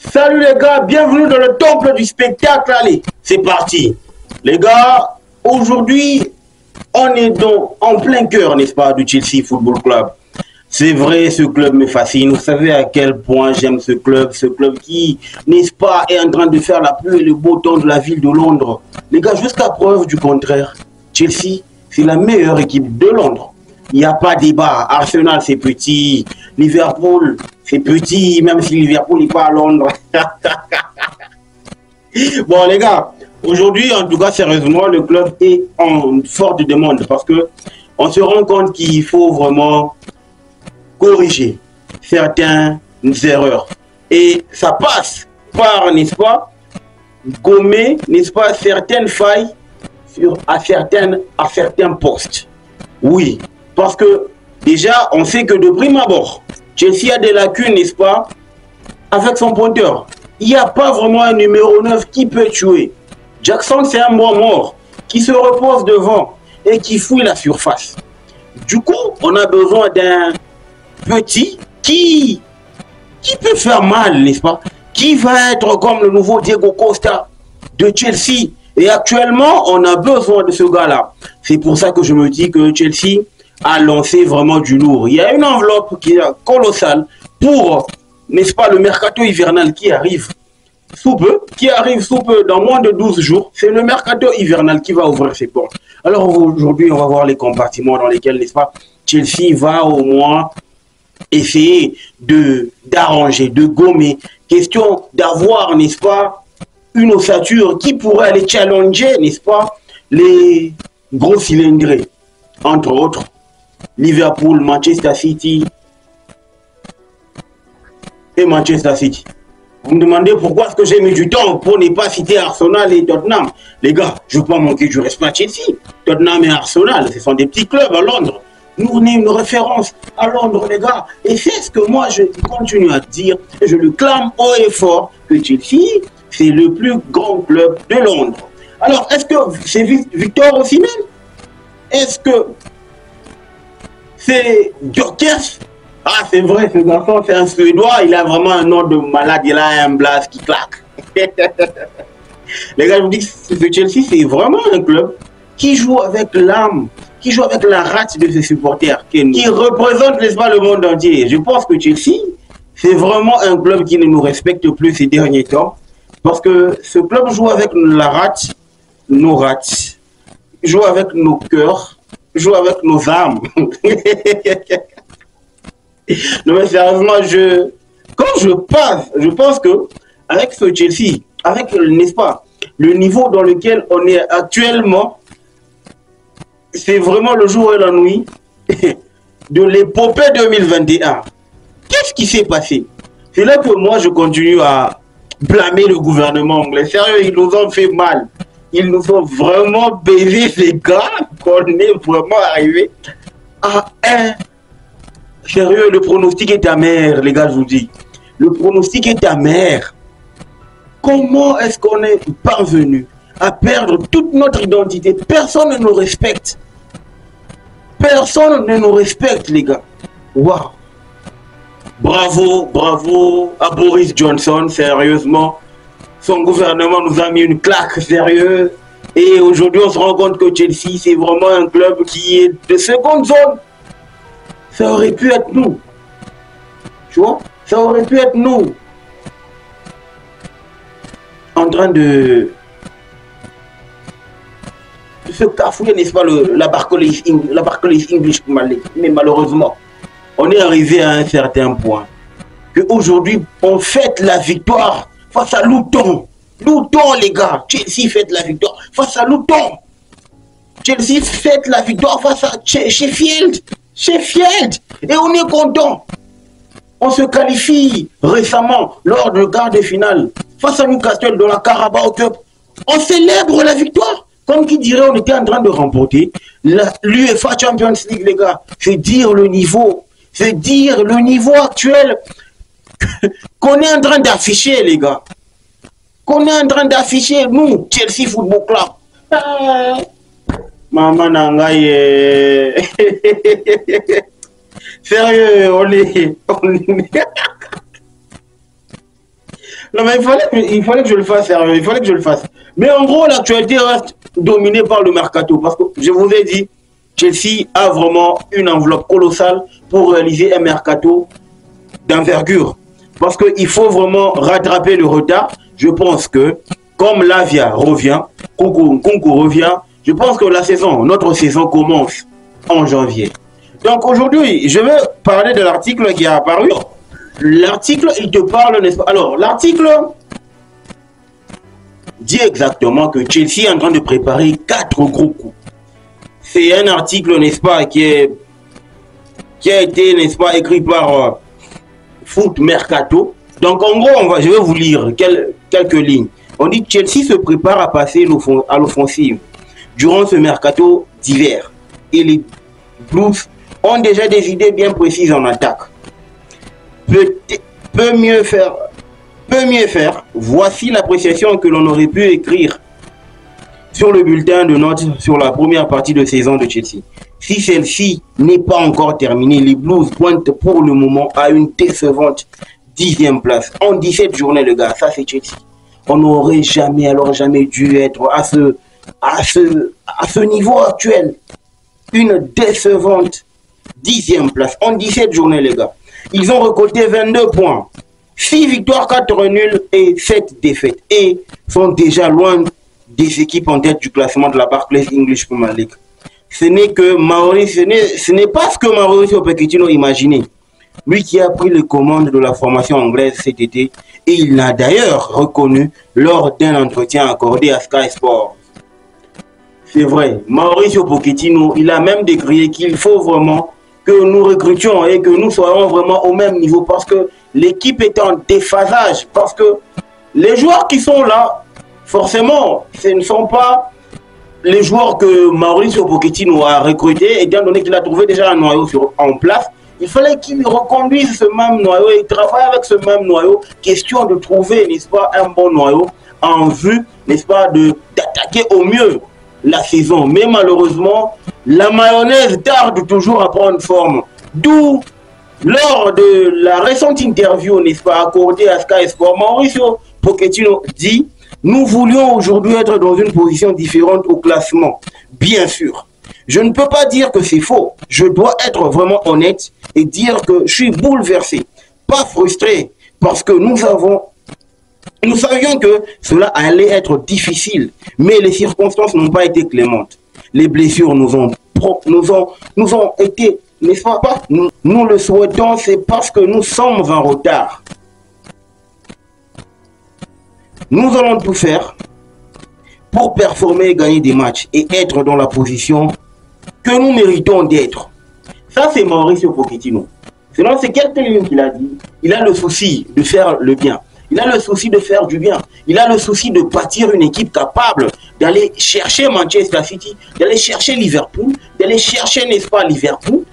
Salut les gars, bienvenue dans le temple du spectacle. Allez, c'est parti. Les gars, aujourd'hui, on est donc en plein cœur, n'est-ce pas, du Chelsea Football Club. C'est vrai, ce club me fascine. Vous savez à quel point j'aime ce club qui, n'est-ce pas, est en train de faire la pluie et le beau temps de la ville de Londres. Les gars, jusqu'à preuve du contraire, Chelsea, c'est la meilleure équipe de Londres. Il n'y a pas de débat. Arsenal, c'est petit. Liverpool, c'est petit, même si Liverpool n'est pas à Londres. Bon, les gars, aujourd'hui, en tout cas, sérieusement, le club est en forte demande parce que on se rend compte qu'il faut vraiment corriger certaines erreurs. Et ça passe par, n'est-ce pas, gommer, n'est-ce pas, certaines failles à certains postes. Oui, parce que déjà, on sait que de prime abord, Chelsea a des lacunes, n'est-ce pas, avec son pointeur. Il n'y a pas vraiment un numéro 9 qui peut tuer. Jackson, c'est un bon mort qui se repose devant et qui fouille la surface. Du coup, on a besoin d'un petit qui peut faire mal, n'est-ce pas? Qui va être comme le nouveau Diego Costa de Chelsea. Et actuellement, on a besoin de ce gars-là. C'est pour ça que je me dis que Chelsea a lancé vraiment du lourd. Il y a une enveloppe qui est colossale pour, n'est-ce pas, le mercato hivernal qui arrive sous peu, dans moins de 12 jours. C'est le mercato hivernal qui va ouvrir ses portes. Alors aujourd'hui, on va voir les compartiments dans lesquels, n'est-ce pas, Chelsea va au moins essayer d'arranger, de gommer. Question d'avoir, n'est-ce pas, une ossature qui pourrait aller challenger, n'est-ce pas, les gros cylindrés. Entre autres, Liverpool, Manchester City et Manchester City. Vous me demandez pourquoi est-ce que j'ai mis du temps pour ne pas citer Arsenal et Tottenham. Les gars, je ne veux pas manquer du respect à Chelsea. Tottenham et Arsenal, ce sont des petits clubs à Londres. Nous, on est une référence à Londres, les gars. Et c'est ce que moi, je continue à dire. Et je le clame haut et fort que Chelsea, c'est le plus grand club de Londres. Alors, est-ce que c'est Victor aussi même? Est-ce que c'est Gyökeres? Ah, c'est vrai, ce garçon, c'est un Suédois. Il a vraiment un nom de malade. Il a un blaze qui claque. Les gars, je vous dis que Chelsea, c'est vraiment un club qui joue avec l'âme, qui joue avec la rate de ses supporters, qui représente, n'est-ce pas, le monde entier. Je pense que Chelsea, c'est vraiment un club qui ne nous respecte plus ces derniers temps. Parce que ce club joue avec la rate, nos rates, joue avec nos cœurs, joue avec nos âmes. Non mais sérieusement, quand je passe, je pense que avec ce Chelsea, avec, n'est-ce pas, le niveau dans lequel on est actuellement, c'est vraiment le jour et la nuit de l'épopée 2021. Qu'est-ce qui s'est passé? C'est là que moi je continue à blâmer le gouvernement anglais. Sérieux, ils nous ont fait mal. Ils nous ont vraiment baisé, ces gars, qu'on est vraiment arrivé à un... Sérieux, le pronostic est amer, les gars, je vous dis. Le pronostic est amer. Comment est-ce qu'on est parvenu à perdre toute notre identité? Personne ne nous respecte. Personne ne nous respecte, les gars. Waouh. Bravo, bravo à Boris Johnson, sérieusement. Son gouvernement nous a mis une claque sérieuse. Et aujourd'hui, on se rend compte que Chelsea, c'est vraiment un club qui est de seconde zone. Ça aurait pu être nous. Tu vois? Ça aurait pu être nous. En train de se cafouiller, n'est-ce pas, la Barclays English, mais malheureusement, on est arrivé à un certain point qu'aujourd'hui, on fête la victoire face à Luton. Luton, les gars. Chelsea fête la victoire face à Luton. Chelsea fête la victoire face à Sheffield. Et on est content. On se qualifie récemment lors de quart de finale face à Newcastle dans la Carabao Cup. On célèbre la victoire. Comme qui dirait, on était en train de remporter l'UEFA Champions League, les gars. C'est dire le niveau. C'est dire le niveau actuel qu'on est en train d'afficher, les gars. Qu'on est en train d'afficher, nous, Chelsea Football Club. Maman Nangaye. Sérieux, on est... Non, mais il fallait que je le fasse, sérieux, il fallait que je le fasse. Mais en gros, l'actualité reste dominée par le mercato. Parce que je vous ai dit, Chelsea a vraiment une enveloppe colossale pour réaliser un mercato d'envergure. Parce qu'il faut vraiment rattraper le retard. Je pense que, comme Lavia revient, Nkunku revient, je pense que notre saison commence en janvier. Donc aujourd'hui, je vais parler de l'article qui a apparu. L'article, il te parle, n'est-ce pas? Alors, l'article dit exactement que Chelsea est en train de préparer 4 gros coups. C'est un article, n'est-ce pas, qui a été, n'est-ce pas, écrit par Foot Mercato. Donc, en gros, je vais vous lire quelques lignes. On dit que Chelsea se prépare à passer à l'offensive durant ce mercato d'hiver. Et les Blues ont déjà des idées bien précises en attaque. Peut mieux faire. Voici l'appréciation que l'on aurait pu écrire sur le bulletin de notes sur la première partie de saison de Chelsea. Si celle-ci n'est pas encore terminée, les Blues pointent pour le moment à une décevante 10e place. En 17 journées, le gars, ça c'est Chelsea. On n'aurait jamais dû être à ce niveau actuel. Une décevante 10e place. En 17 journées, les gars. Ils ont récolté 22 points. 6 victoires, 4 nuls et 7 défaites. Et sont déjà loin des équipes en tête du classement de la Barclays English Premier League. Ce n'est pas ce que Mauricio Pochettino imaginait. Lui qui a pris les commandes de la formation anglaise cet été. Et il l'a d'ailleurs reconnu lors d'un entretien accordé à Sky Sports. C'est vrai, Mauricio Pochettino, il a même décrié qu'il faut vraiment que nous recrutions et que nous soyons vraiment au même niveau parce que l'équipe est en déphasage, parce que les joueurs qui sont là, forcément, ce ne sont pas les joueurs que Mauricio Pochettino a recrutés, étant donné qu'il a trouvé déjà un noyau en place. Il fallait qu'il reconduise ce même noyau et travaille avec ce même noyau, question de trouver, n'est-ce pas, un bon noyau en vue, n'est-ce pas, d'attaquer au mieux la saison. Mais malheureusement, la mayonnaise tarde toujours à prendre forme. D'où, lors de la récente interview, n'est-ce pas, accordée à Sky Sport, Mauricio Pochettino dit « Nous voulions aujourd'hui être dans une position différente au classement. Bien sûr. Je ne peux pas dire que c'est faux. Je dois être vraiment honnête et dire que je suis bouleversé, pas frustré, parce que nous savions que cela allait être difficile, mais les circonstances n'ont pas été clémentes. Les blessures nous ont été, n'est-ce pas, nous le souhaitons, c'est parce que nous sommes en retard. Nous allons tout faire pour performer et gagner des matchs et être dans la position que nous méritons d'être. Ça, c'est Mauricio Pochettino. Sinon, c'est quelqu'un qui l'a dit. Il a le souci de faire le bien. Il a le souci de faire du bien. Il a le souci de bâtir une équipe capable d'aller chercher Manchester City, d'aller chercher Liverpool, d'aller chercher, n'est-ce pas, Liverpool,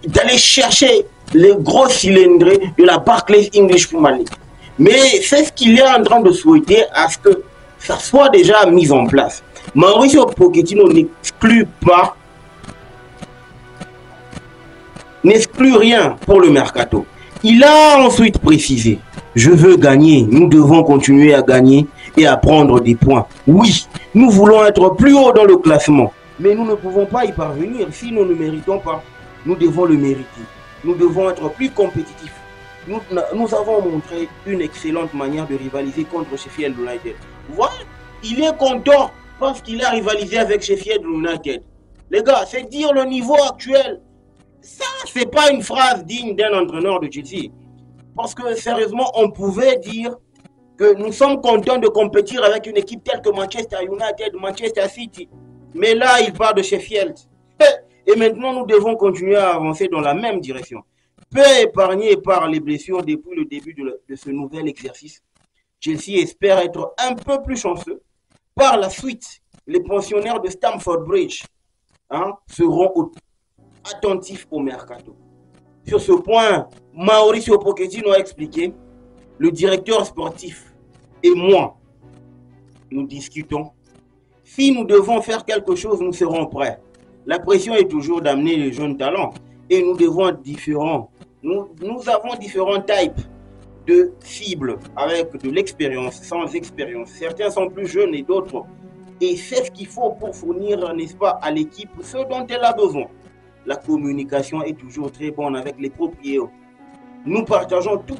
d'aller chercher les gros cylindrés de la Barclays English Premier League. Mais c'est ce qu'il est en train de souhaiter à ce que ça soit déjà mis en place. Mauricio Pochettino n'exclut rien pour le mercato. Il a ensuite précisé: je veux gagner, nous devons continuer à gagner et à prendre des points. Oui, nous voulons être plus haut dans le classement, mais nous ne pouvons pas y parvenir si nous ne méritons pas. Nous devons le mériter. Nous devons être plus compétitifs. Nous avons montré une excellente manière de rivaliser contre Sheffield United. Voilà, il est content parce qu'il a rivalisé avec Sheffield United. Les gars, c'est dire le niveau actuel. Ça, c'est pas une phrase digne d'un entraîneur de Chelsea. Parce que sérieusement, on pouvait dire que nous sommes contents de compétir avec une équipe telle que Manchester United, Manchester City. Mais là, il parle de Sheffield. Et maintenant, nous devons continuer à avancer dans la même direction. Peu épargné par les blessures depuis le début de ce nouvel exercice, Chelsea espère être un peu plus chanceux. Par la suite, les pensionnaires de Stamford Bridge seront attentifs au mercato. Sur ce point, Mauricio Pochettino a expliqué: le directeur sportif et moi, nous discutons. Si nous devons faire quelque chose, nous serons prêts. La pression est toujours d'amener les jeunes talents et nous devons être différents. Nous avons différents types de cibles avec de l'expérience, sans expérience. Certains sont plus jeunes et d'autres. Et c'est ce qu'il faut pour fournir, n'est-ce pas, à l'équipe ce dont elle a besoin. La communication est toujours très bonne avec les propriétaires. Nous partageons tout.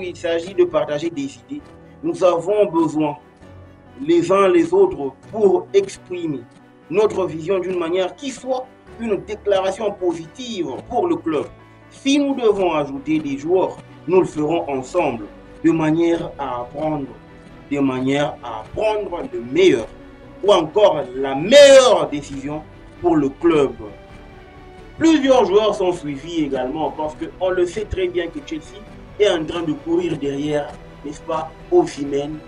Il s'agit de partager des idées. Nous avons besoin, les uns les autres, pour exprimer notre vision d'une manière qui soit une déclaration positive pour le club. Si nous devons ajouter des joueurs, nous le ferons ensemble, de manière à apprendre le meilleur, ou encore la meilleure décision pour le club. Plusieurs joueurs sont suivis également parce qu'on le sait très bien que Chelsea est en train de courir derrière, n'est-ce pas, Osimhen,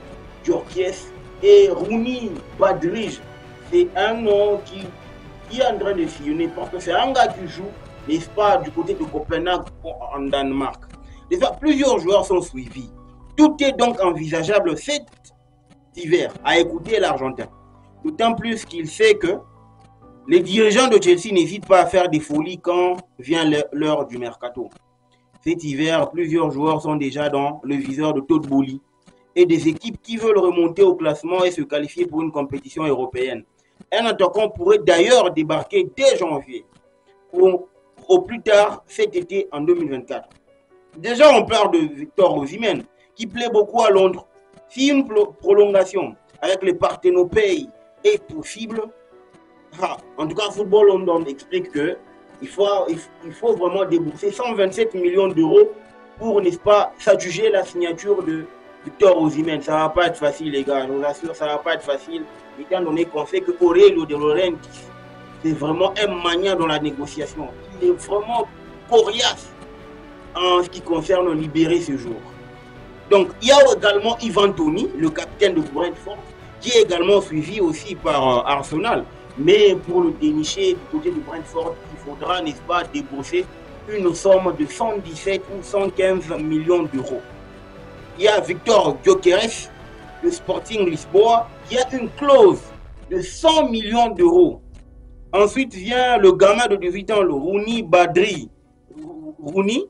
Gyökeres et Rooney Badrige. C'est un nom qui est en train de sillonner parce que c'est un gars qui joue, n'est-ce pas, du côté de Copenhague en Danemark. Déjà, plusieurs joueurs sont suivis. Tout est donc envisageable cet hiver à écouter l'Argentin. D'autant plus qu'il sait que les dirigeants de Chelsea n'hésitent pas à faire des folies quand vient l'heure du mercato. Cet hiver, plusieurs joueurs sont déjà dans le viseur de Todd Boehly et des équipes qui veulent remonter au classement et se qualifier pour une compétition européenne. Un attaquant pourrait d'ailleurs débarquer dès janvier ou au plus tard cet été en 2024. Déjà, on parle de Victor Osimhen qui plaît beaucoup à Londres. Si une prolongation avec les Parthenopay est possible, en tout cas, Football London explique qu'il faut vraiment débourser 127 millions d'euros pour, n'est-ce pas, s'adjuger la signature de Victor Osimhen. Ça ne va pas être facile, les gars. Je vous assure, ça ne va pas être facile, étant donné qu'on sait que Aurelio De Laurentiis, c'est vraiment un maniant dans la négociation. Il est vraiment coriace en ce qui concerne libérer ce jour. Donc, il y a également Ivan Toney, le capitaine de Brentford, qui est également suivi aussi par Arsenal. Mais pour le dénicher du côté de Brentford, il faudra, n'est-ce pas, débourser une somme de 117 ou 115 millions d'euros. Il y a Victor Gyökeres, le Sporting Lisboa, qui a une clause de 100 millions d'euros. Ensuite vient le gamin de 18 ans, le Rooney Badri. Rooney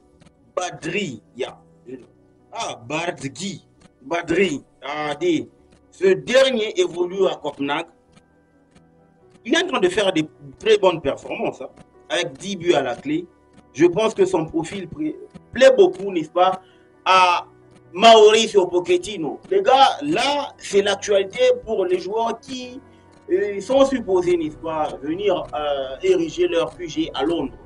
Badri, Badri. Ce dernier évolue à Copenhague. Il est en train de faire des très bonnes performances, avec 10 buts à la clé. Je pense que son profil plaît beaucoup, n'est-ce pas, à Mauricio Pochettino. Les gars, là, c'est l'actualité pour les joueurs qui sont supposés, n'est-ce pas, venir ériger leur QG à Londres.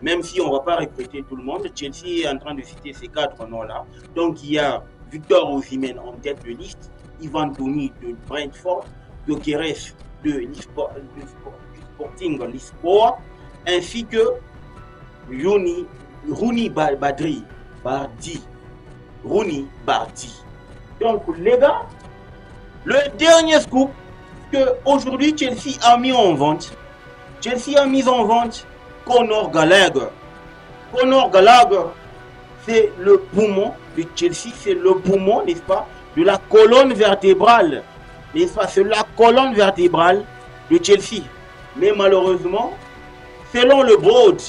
Même si on ne va pas recruter tout le monde, Chelsea est en train de citer ces 4 noms-là. Donc, il y a Victor Osimhen en tête de liste, Ivan Toney de Brentford, Gyökeres du Sporting Lisboa, ainsi que Rooney Badri. Donc, les gars, le dernier scoop que aujourd'hui Chelsea a mis en vente. Chelsea a mis en vente Conor Gallagher. Conor Gallagher, c'est le poumon de Chelsea, c'est le poumon, n'est-ce pas, de la colonne vertébrale. N'est-ce pas, c'est la colonne vertébrale de Chelsea. Mais malheureusement, selon le board,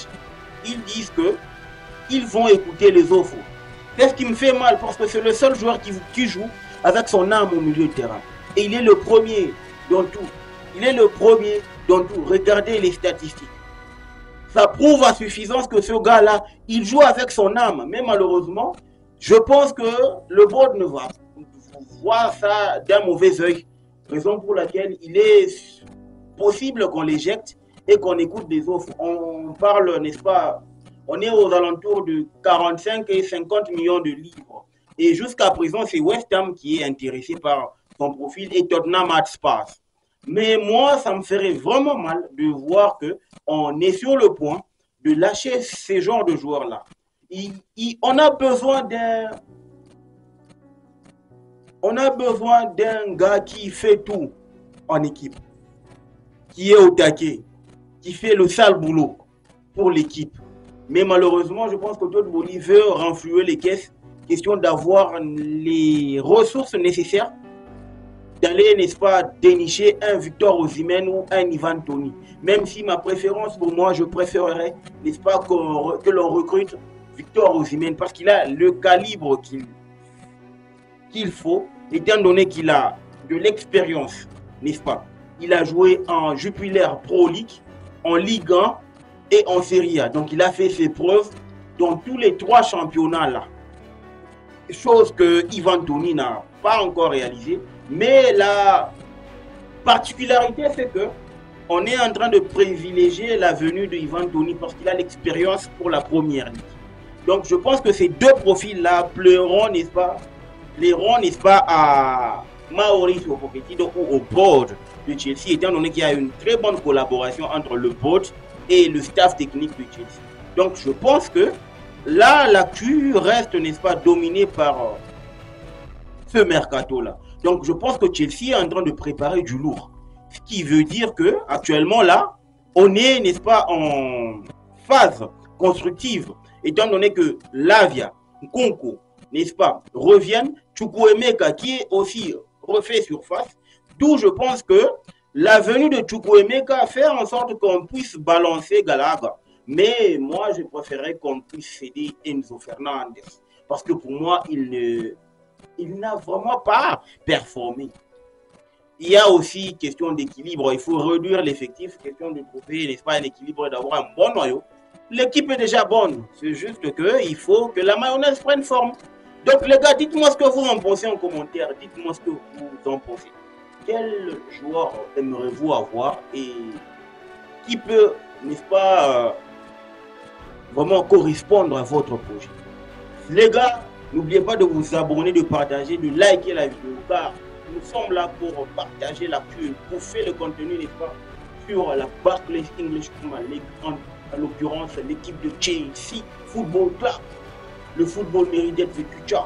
ils disent que ils vont écouter les offres. C'est ce qui me fait mal parce que c'est le seul joueur qui joue avec son âme au milieu de terrain. Et il est le premier dans tout. Regardez les statistiques. Ça prouve à suffisance que ce gars-là, il joue avec son âme. Mais malheureusement, je pense que le board ne va voir ça d'un mauvais œil. Raison pour laquelle il est possible qu'on l'éjecte et qu'on écoute des offres. On parle, n'est-ce pas, on est aux alentours de 45 et 50 millions de livres. Et jusqu'à présent, c'est West Ham qui est intéressé par son profil et Tottenham Hotspur. Mais moi, ça me ferait vraiment mal de voir qu'on est sur le point de lâcher ces genres de joueurs-là. On a besoin d'un gars qui fait tout en équipe, qui est au taquet, qui fait le sale boulot pour l'équipe. Mais malheureusement, je pense que Todd Boehly veut renflouer les caisses, question d'avoir les ressources nécessaires d'aller, n'est-ce pas, dénicher un Victor Osimhen ou un Ivan Toney. Même si ma préférence pour moi, je préférerais, n'est-ce pas, que l'on recrute Victor Osimhen parce qu'il a le calibre qu'il faut, étant donné qu'il a de l'expérience, n'est-ce pas? Il a joué en Jupiler Pro League, en Ligue 1 et en Serie A. Donc il a fait ses preuves dans tous les 3 championnats-là. Chose que Ivan Toney n'a pas encore réalisé. Mais la particularité, c'est que on est en train de privilégier la venue de Ivan Toney parce qu'il a l'expérience pour la première ligue. Donc je pense que ces 2 profils-là plairont, n'est-ce pas, à Mauricio Pochettino ou au board de Chelsea, étant donné qu'il y a une très bonne collaboration entre le board et le staff technique de Chelsea. Donc je pense que là, l'actu reste, n'est-ce pas, dominée par ce mercato-là. Donc je pense que Chelsea est en train de préparer du lourd. Ce qui veut dire que actuellement là, on est, n'est-ce pas, en phase constructive, étant donné que Lavia, Nkunku, n'est-ce pas, reviennent, Chukwuemeka qui est aussi refait surface, d'où je pense que la venue de Chukwuemeka fait en sorte qu'on puisse balancer Gallagher. Mais moi, je préférais qu'on puisse céder Enzo Fernandez, parce que pour moi, il n'a vraiment pas performé. Il y a aussi question d'équilibre, il faut réduire l'effectif, question de trouver, n'est-ce pas, un équilibre, d'avoir un bon noyau. L'équipe est déjà bonne, c'est juste qu'il faut que la mayonnaise prenne forme. Donc les gars, dites-moi ce que vous en pensez en commentaire, dites-moi ce que vous en pensez. Quel joueur aimeriez-vous avoir et qui peut, n'est-ce pas, vraiment correspondre à votre projet? Les gars, n'oubliez pas de vous abonner, de partager, de liker la vidéo, car nous sommes là pour partager l'actu, pour faire le contenu, n'est-ce pas, sur la Barclays English Premier League, en l'occurrence l'équipe de Chelsea Football Club. Le football mérite d'être vécu. Ciao.